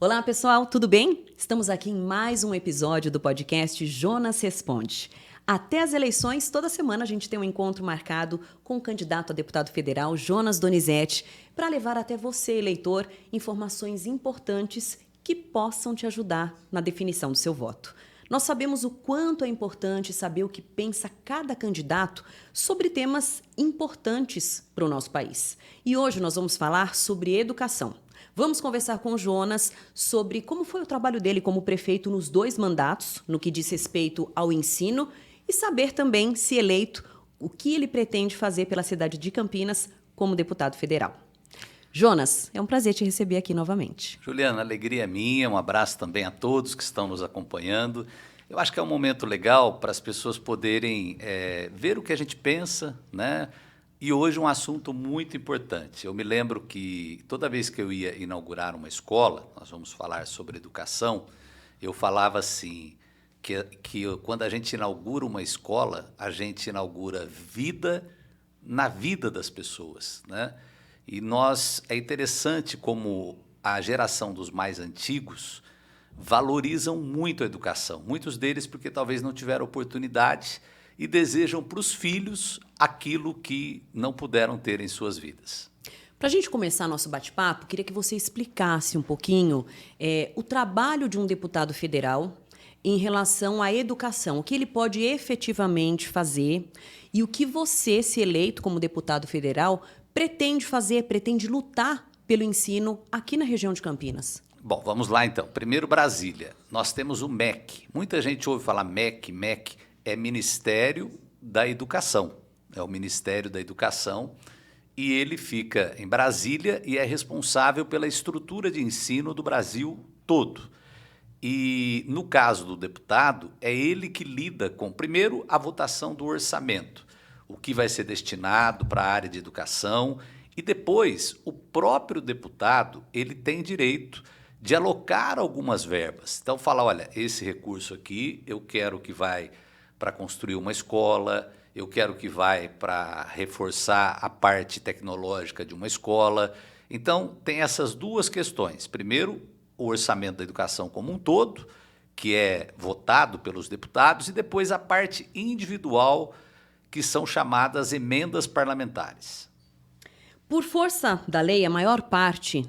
Olá, pessoal, tudo bem? Estamos aqui em mais um episódio do podcast Jonas Responde. Até as eleições, toda semana a gente tem um encontro marcado com o candidato a deputado federal, Jonas Donizete, para levar até você, eleitor, informações importantes que possam te ajudar na definição do seu voto. Nós sabemos o quanto é importante saber o que pensa cada candidato sobre temas importantes para o nosso país. E hoje nós vamos falar sobre educação. Vamos conversar com o Jonas sobre como foi o trabalho dele como prefeito nos 2 mandatos, no que diz respeito ao ensino, e saber também, se eleito, o que ele pretende fazer pela cidade de Campinas como deputado federal. Jonas, é um prazer te receber aqui novamente. Juliana, alegria é minha, um abraço também a todos que estão nos acompanhando. Eu acho que é um momento legal para as pessoas poderem ver o que a gente pensa, né? E hoje um assunto muito importante. Eu me lembro que toda vez que eu ia inaugurar uma escola, nós vamos falar sobre educação, eu falava assim, que quando a gente inaugura uma escola, a gente inaugura vida na vida das pessoas, né? E é interessante como a geração dos mais antigos valorizam muito a educação. Muitos deles porque talvez não tiveram oportunidade e desejam para os filhos aquilo que não puderam ter em suas vidas. Para a gente começar nosso bate-papo, queria que você explicasse um pouquinho o trabalho de um deputado federal em relação à educação, o que ele pode efetivamente fazer e o que você, se eleito como deputado federal, pretende fazer, pretende lutar pelo ensino aqui na região de Campinas. Bom, vamos lá então. Primeiro, Brasília. Nós temos o MEC. Muita gente ouve falar MEC. MEC é Ministério da Educação. É o Ministério da Educação e ele fica em Brasília e é responsável pela estrutura de ensino do Brasil todo. E no caso do deputado, é ele que lida com, primeiro, a votação do orçamento, o que vai ser destinado para a área de educação, e depois o próprio deputado ele tem direito de alocar algumas verbas. Então fala, olha, esse recurso aqui eu quero que vai para construir uma escola, eu quero que vai para reforçar a parte tecnológica de uma escola. Então tem essas duas questões. Primeiro, o orçamento da educação como um todo, que é votado pelos deputados, e depois a parte individual, que são chamadas emendas parlamentares. Por força da lei, a maior parte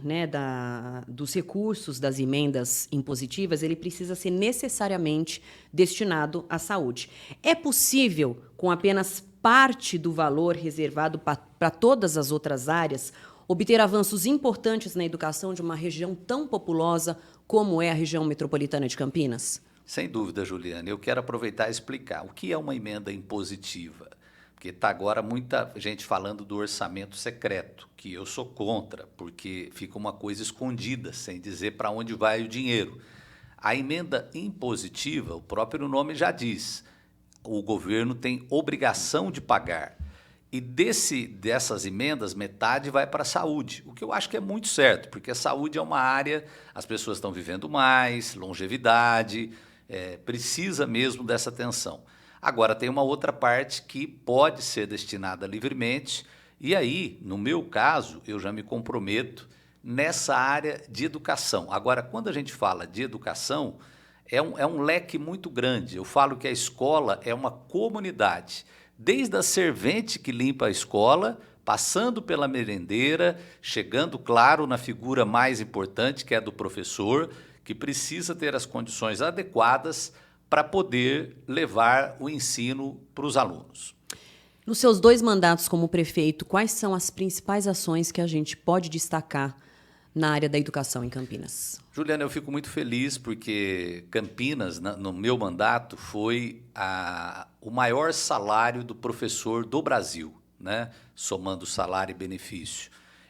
dos recursos das emendas impositivas, ele precisa ser necessariamente destinado à saúde. É possível, com apenas parte do valor reservado para todas as outras áreas, obter avanços importantes na educação de uma região tão populosa como é a região metropolitana de Campinas? Sem dúvida, Juliana. Eu quero aproveitar e explicar o que é uma emenda impositiva. Porque está agora muita gente falando do orçamento secreto, que eu sou contra, porque fica uma coisa escondida, sem dizer para onde vai o dinheiro. A emenda impositiva, o próprio nome já diz, o governo tem obrigação de pagar. E dessas emendas, metade vai para a saúde, o que eu acho que é muito certo, porque a saúde é uma área, as pessoas estão vivendo mais, longevidade, precisa mesmo dessa atenção. Agora, tem uma outra parte que pode ser destinada livremente, e aí, no meu caso, eu já me comprometo nessa área de educação. Agora, quando a gente fala de educação, é um leque muito grande. Eu falo que a escola é uma comunidade, desde a servente que limpa a escola, passando pela merendeira, chegando, claro, na figura mais importante, que é a do professor, que precisa ter as condições adequadas para poder levar o ensino para os alunos. Nos seus 2 mandatos como prefeito, quais são as principais ações que a gente pode destacar na área da educação em Campinas? Juliana, eu fico muito feliz porque Campinas, no meu mandato, foi o maior salário do professor do Brasil, né? Somando salário e benefício.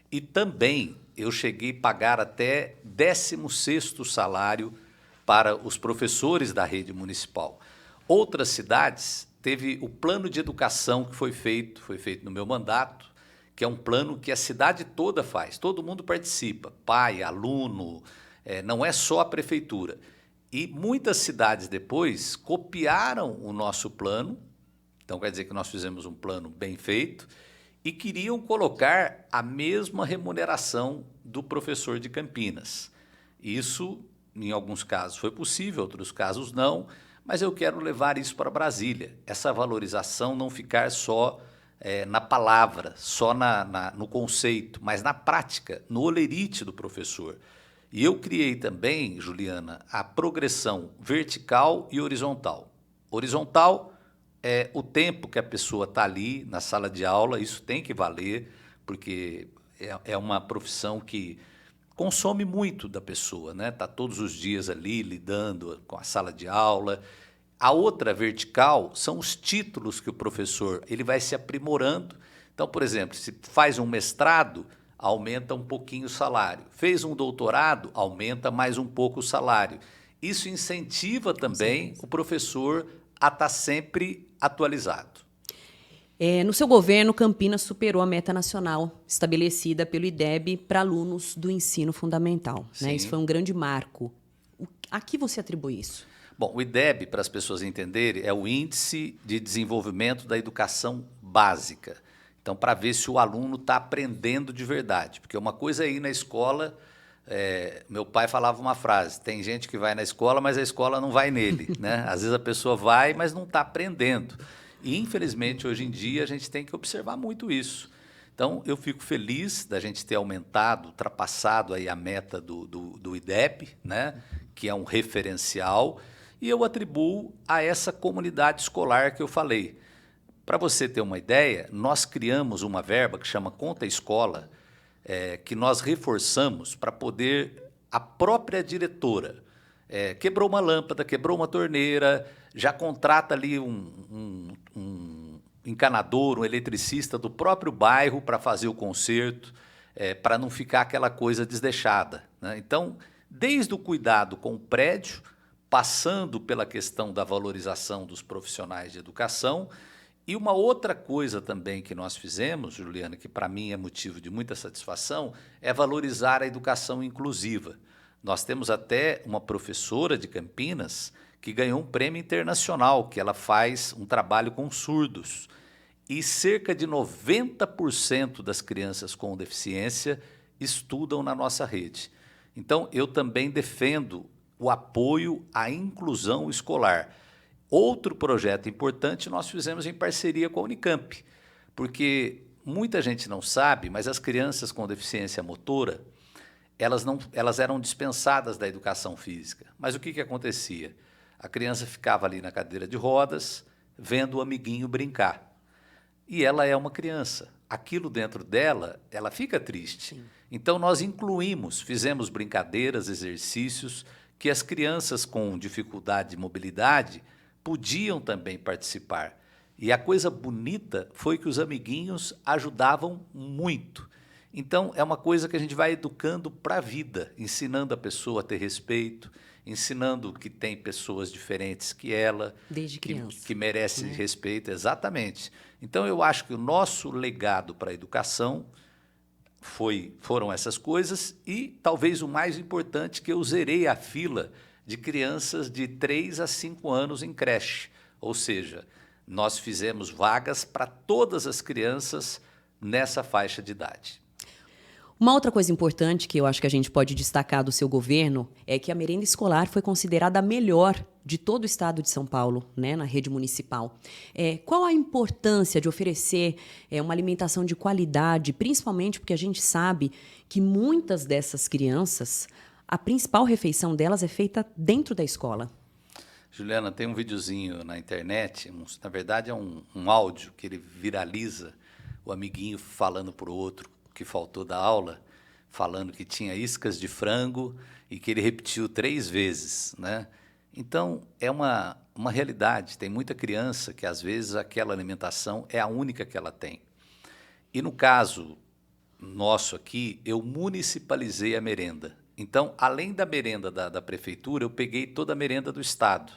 E também eu cheguei a pagar até 16º salário para os professores da rede municipal. Outras cidades teve o plano de educação que foi feito no meu mandato, que é um plano que a cidade toda faz, todo mundo participa, pai, aluno, não é só a prefeitura. E muitas cidades depois copiaram o nosso plano, então quer dizer que nós fizemos um plano bem feito, e queriam colocar a mesma remuneração do professor de Campinas. Isso, em alguns casos, foi possível, outros casos não, mas eu quero levar isso para Brasília. Essa valorização não ficar só na palavra, só no conceito, mas na prática, no olerite do professor. E eu criei também, Juliana, a progressão vertical e horizontal. Horizontal é o tempo que a pessoa está ali na sala de aula, isso tem que valer, porque é uma profissão que consome muito da pessoa, né? Está todos os dias ali lidando com a sala de aula. A outra vertical são os títulos que o professor ele vai se aprimorando. Então, por exemplo, se faz um mestrado, aumenta um pouquinho o salário. Fez um doutorado, aumenta mais um pouco o salário. Isso incentiva também o professor a estar sempre atualizado. No seu governo, Campinas superou a meta nacional estabelecida pelo IDEB para alunos do ensino fundamental, né? Isso foi um grande marco. A que você atribui isso? Bom, o IDEB, para as pessoas entenderem, é o Índice de Desenvolvimento da Educação Básica. Então, para ver se o aluno está aprendendo de verdade. Porque uma coisa é ir na escola, meu pai falava uma frase, tem gente que vai na escola, mas a escola não vai nele, né? Às vezes a pessoa vai, mas não está aprendendo. E, infelizmente, hoje em dia, a gente tem que observar muito isso. Então, eu fico feliz da gente ter aumentado, ultrapassado aí a meta do IDEB, né? Que é um referencial, e eu atribuo a essa comunidade escolar que eu falei. Para você ter uma ideia, nós criamos uma verba que chama Conta Escola, que nós reforçamos para poder a própria diretora. Quebrou uma lâmpada, quebrou uma torneira, já contrata ali um encanador, um eletricista do próprio bairro para fazer o conserto, para não ficar aquela coisa desdeixada, né? Então, desde o cuidado com o prédio, passando pela questão da valorização dos profissionais de educação. E uma outra coisa também que nós fizemos, Juliana, que para mim é motivo de muita satisfação, é valorizar a educação inclusiva. Nós temos até uma professora de Campinas que ganhou um prêmio internacional, que ela faz um trabalho com surdos. E cerca de 90% das crianças com deficiência estudam na nossa rede. Então, eu também defendo o apoio à inclusão escolar. Outro projeto importante nós fizemos em parceria com a Unicamp, porque muita gente não sabe, mas as crianças com deficiência motora, elas eram dispensadas da educação física. Mas o que acontecia? A criança ficava ali na cadeira de rodas, vendo o amiguinho brincar. E ela é uma criança. Aquilo dentro dela, ela fica triste. Sim. Então, nós fizemos brincadeiras, exercícios, que as crianças com dificuldade de mobilidade podiam também participar. E a coisa bonita foi que os amiguinhos ajudavam muito. Então, é uma coisa que a gente vai educando para a vida, ensinando a pessoa a ter respeito, ensinando que tem pessoas diferentes que ela, desde criança, que merece respeito, exatamente. Então, eu acho que o nosso legado para a educação foram essas coisas e talvez o mais importante, que eu zerei a fila de crianças de 3 a 5 anos em creche. Ou seja, nós fizemos vagas para todas as crianças nessa faixa de idade. Uma outra coisa importante que eu acho que a gente pode destacar do seu governo é que a merenda escolar foi considerada a melhor de todo o estado de São Paulo, né, na rede municipal. Qual a importância de oferecer uma alimentação de qualidade, principalmente porque a gente sabe que muitas dessas crianças, a principal refeição delas é feita dentro da escola? Juliana, tem um videozinho na internet, na verdade é um áudio que ele viraliza, o amiguinho falando para o outro que faltou da aula, falando que tinha iscas de frango e que ele repetiu 3 vezes, né? Então, é uma realidade. Tem muita criança que, às vezes, aquela alimentação é a única que ela tem. E, no caso nosso aqui, eu municipalizei a merenda. Então, além da merenda da prefeitura, eu peguei toda a merenda do Estado.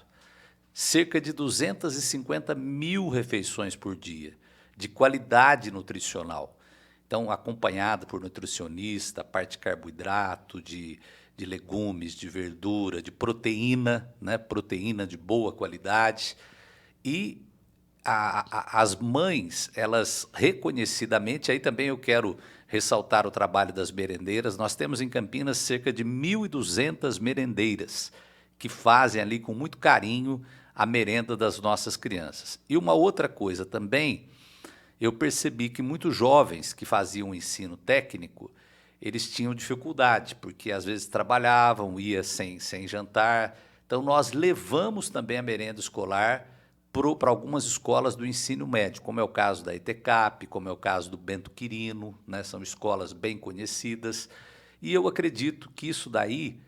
Cerca de 250 mil refeições por dia, de qualidade nutricional. Então, acompanhado por nutricionista, parte de carboidrato, de legumes, de verdura, de proteína, né? Proteína de boa qualidade. E as mães, elas reconhecidamente, aí também eu quero ressaltar o trabalho das merendeiras. Nós temos em Campinas cerca de 1.200 merendeiras que fazem ali com muito carinho a merenda das nossas crianças. E uma outra coisa também, eu percebi que muitos jovens que faziam o ensino técnico, eles tinham dificuldade, porque às vezes trabalhavam, ia sem jantar. Então nós levamos também a merenda escolar para algumas escolas do ensino médio, como é o caso da ETECAP, como é o caso do Bento Quirino, né? São escolas bem conhecidas. E eu acredito que isso daí,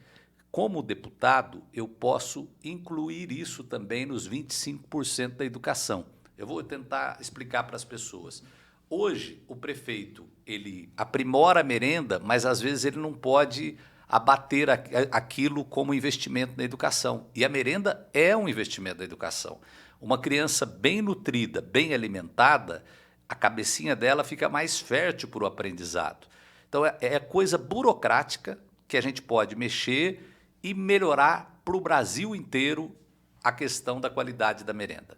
como deputado, eu posso incluir isso também nos 25% da educação. Eu vou tentar explicar para as pessoas. Hoje, o prefeito, ele aprimora a merenda, mas às vezes ele não pode abater aquilo como investimento na educação. E a merenda é um investimento na educação. Uma criança bem nutrida, bem alimentada, a cabecinha dela fica mais fértil para o aprendizado. Então, é coisa burocrática que a gente pode mexer e melhorar para o Brasil inteiro a questão da qualidade da merenda.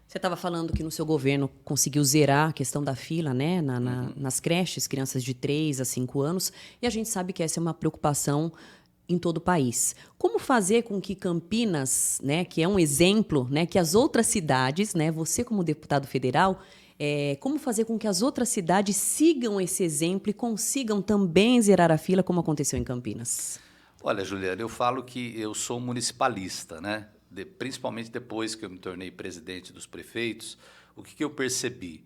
Você estava falando que no seu governo conseguiu zerar a questão da fila, né, nas creches, crianças de 3 a 5 anos, e a gente sabe que essa é uma preocupação em todo o país. Como fazer com que Campinas, né, que é um exemplo, né, que as outras cidades, né, você como deputado federal, como fazer com que as outras cidades sigam esse exemplo e consigam também zerar a fila, como aconteceu em Campinas? Olha, Juliana, eu falo que eu sou municipalista, né? Principalmente depois que eu me tornei presidente dos prefeitos, o que eu percebi?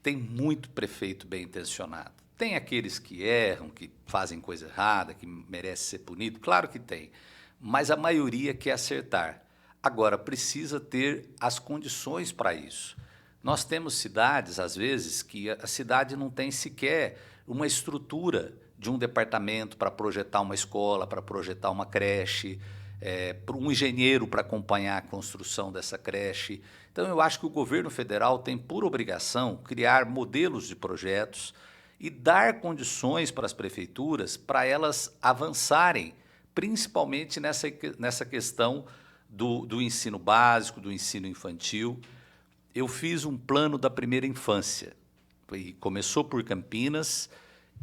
Tem muito prefeito bem intencionado. Tem aqueles que erram, que fazem coisa errada, que merece ser punido, claro que tem, mas a maioria quer acertar. Agora, precisa ter as condições para isso. Nós temos cidades, às vezes, que a cidade não tem sequer uma estrutura de um departamento para projetar uma escola, para projetar uma creche, para um engenheiro para acompanhar a construção dessa creche. Então, eu acho que o governo federal tem por obrigação criar modelos de projetos e dar condições para as prefeituras para elas avançarem, principalmente nessa questão do ensino básico, do ensino infantil. Eu fiz um plano da primeira infância, e começou por Campinas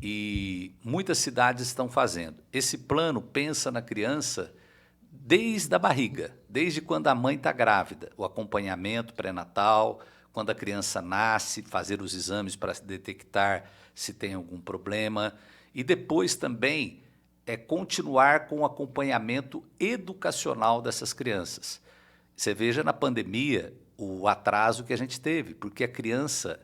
e muitas cidades estão fazendo. Esse plano pensa na criança desde a barriga, desde quando a mãe está grávida, o acompanhamento pré-natal, quando a criança nasce, fazer os exames para detectar se tem algum problema, e depois também continuar com o acompanhamento educacional dessas crianças. Você veja na pandemia o atraso que a gente teve, porque a criança,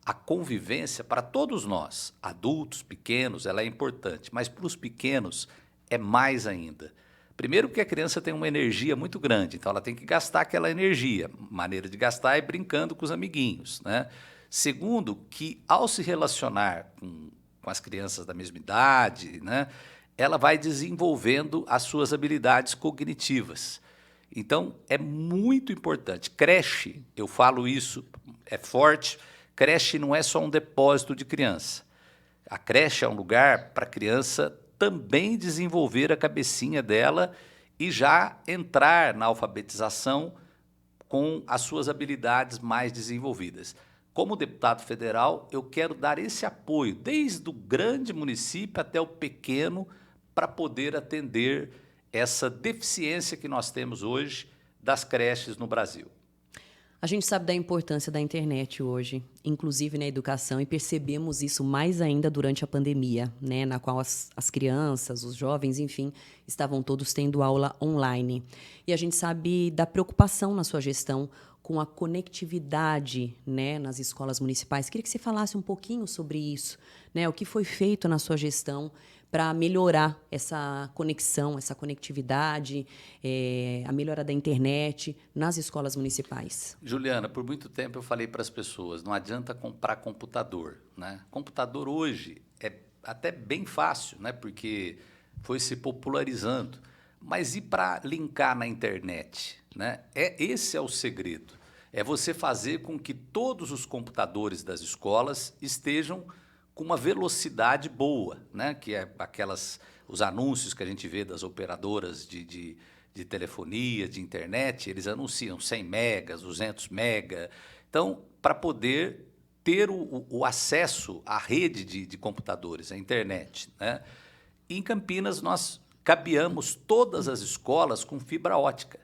a convivência para todos nós, adultos, pequenos, ela é importante, mas para os pequenos é mais ainda. Primeiro porque a criança tem uma energia muito grande, então ela tem que gastar aquela energia. Maneira de gastar é brincando com os amiguinhos, né? Segundo, que ao se relacionar com as crianças da mesma idade, né, ela vai desenvolvendo as suas habilidades cognitivas. Então, é muito importante. Creche, eu falo isso, é forte, creche não é só um depósito de criança. A creche é um lugar para a criança também desenvolver a cabecinha dela e já entrar na alfabetização com as suas habilidades mais desenvolvidas. Como deputado federal, eu quero dar esse apoio, desde o grande município até o pequeno, para poder atender essa deficiência que nós temos hoje das creches no Brasil. A gente sabe da importância da internet hoje, inclusive na educação, e percebemos isso mais ainda durante a pandemia, né, na qual as crianças, os jovens, enfim, estavam todos tendo aula online. E a gente sabe da preocupação na sua gestão com a conectividade, né, nas escolas municipais. Queria que você falasse um pouquinho sobre isso, né, o que foi feito na sua gestão para melhorar essa conexão, essa conectividade, a melhora da internet nas escolas municipais. Juliana, por muito tempo eu falei para as pessoas, não adianta comprar computador, né? Computador hoje é até bem fácil, né? Porque foi se popularizando. Mas e para linkar na internet, né? Esse é o segredo. É você fazer com que todos os computadores das escolas estejam com uma velocidade boa, né? Que é os anúncios que a gente vê das operadoras de de telefonia, de internet, eles anunciam 100 megas, 200 megas. Então, para poder ter o acesso à rede de computadores, à internet, né? Em Campinas, nós cabeamos todas as escolas com fibra ótica.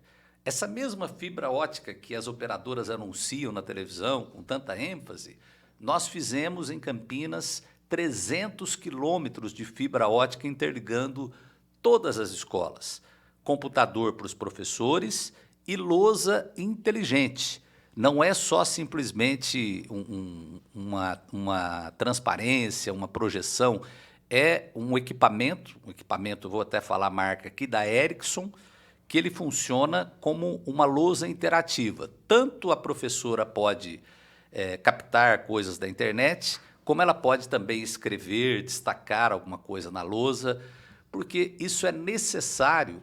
Essa mesma fibra ótica que as operadoras anunciam na televisão com tanta ênfase, nós fizemos em Campinas 300 quilômetros de fibra ótica interligando todas as escolas. Computador para os professores e lousa inteligente. Não é só simplesmente uma transparência, uma projeção, é um equipamento, vou até falar a marca aqui, da Ericsson, que ele funciona como uma lousa interativa. Tanto a professora pode captar coisas da internet, como ela pode também escrever, destacar alguma coisa na lousa, porque isso é necessário.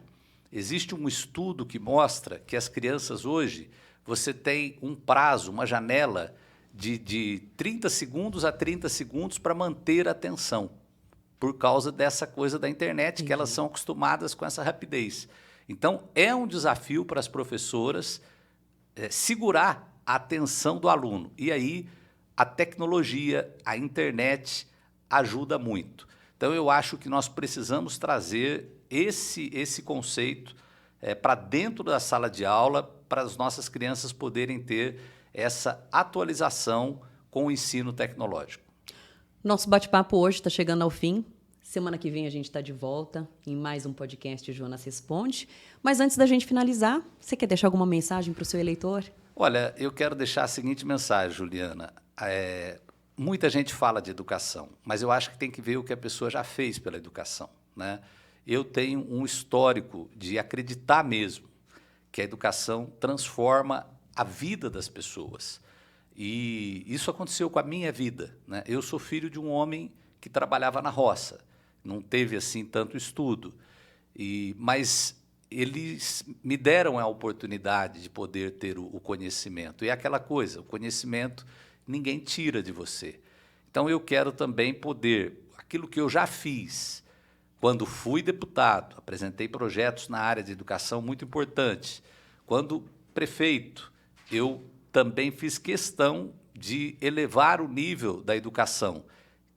Existe um estudo que mostra que as crianças hoje, você tem um prazo, uma janela de 30 segundos a 30 segundos para manter a atenção, por causa dessa coisa da internet, que elas são acostumadas com essa rapidez. Então, é um desafio para as professoras segurar a atenção do aluno. E aí, a tecnologia, a internet ajuda muito. Então, eu acho que nós precisamos trazer esse conceito para dentro da sala de aula, para as nossas crianças poderem ter essa atualização com o ensino tecnológico. Nosso bate-papo hoje está chegando ao fim. Semana que vem a gente está de volta em mais um podcast Jonas Responde. Mas antes da gente finalizar, você quer deixar alguma mensagem para o seu eleitor? Olha, eu quero deixar a seguinte mensagem, Juliana. Muita gente fala de educação, mas eu acho que tem que ver o que a pessoa já fez pela educação, né? Eu tenho um histórico de acreditar mesmo que a educação transforma a vida das pessoas. E isso aconteceu com a minha vida, né? Eu sou filho de um homem que trabalhava na roça, não teve assim tanto estudo, mas eles me deram a oportunidade de poder ter o conhecimento. E é aquela coisa, o conhecimento ninguém tira de você. Então eu quero também poder, aquilo que eu já fiz, quando fui deputado, apresentei projetos na área de educação muito importantes. Quando prefeito, eu também fiz questão de elevar o nível da educação.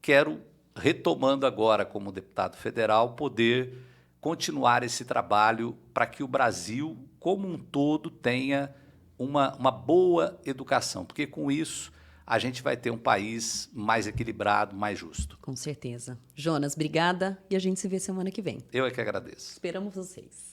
Quero, retomando agora como deputado federal, poder continuar esse trabalho para que o Brasil, como um todo, tenha uma boa educação, porque com isso a gente vai ter um país mais equilibrado, mais justo. Com certeza. Jonas, obrigada e a gente se vê semana que vem. Eu é que agradeço. Esperamos vocês.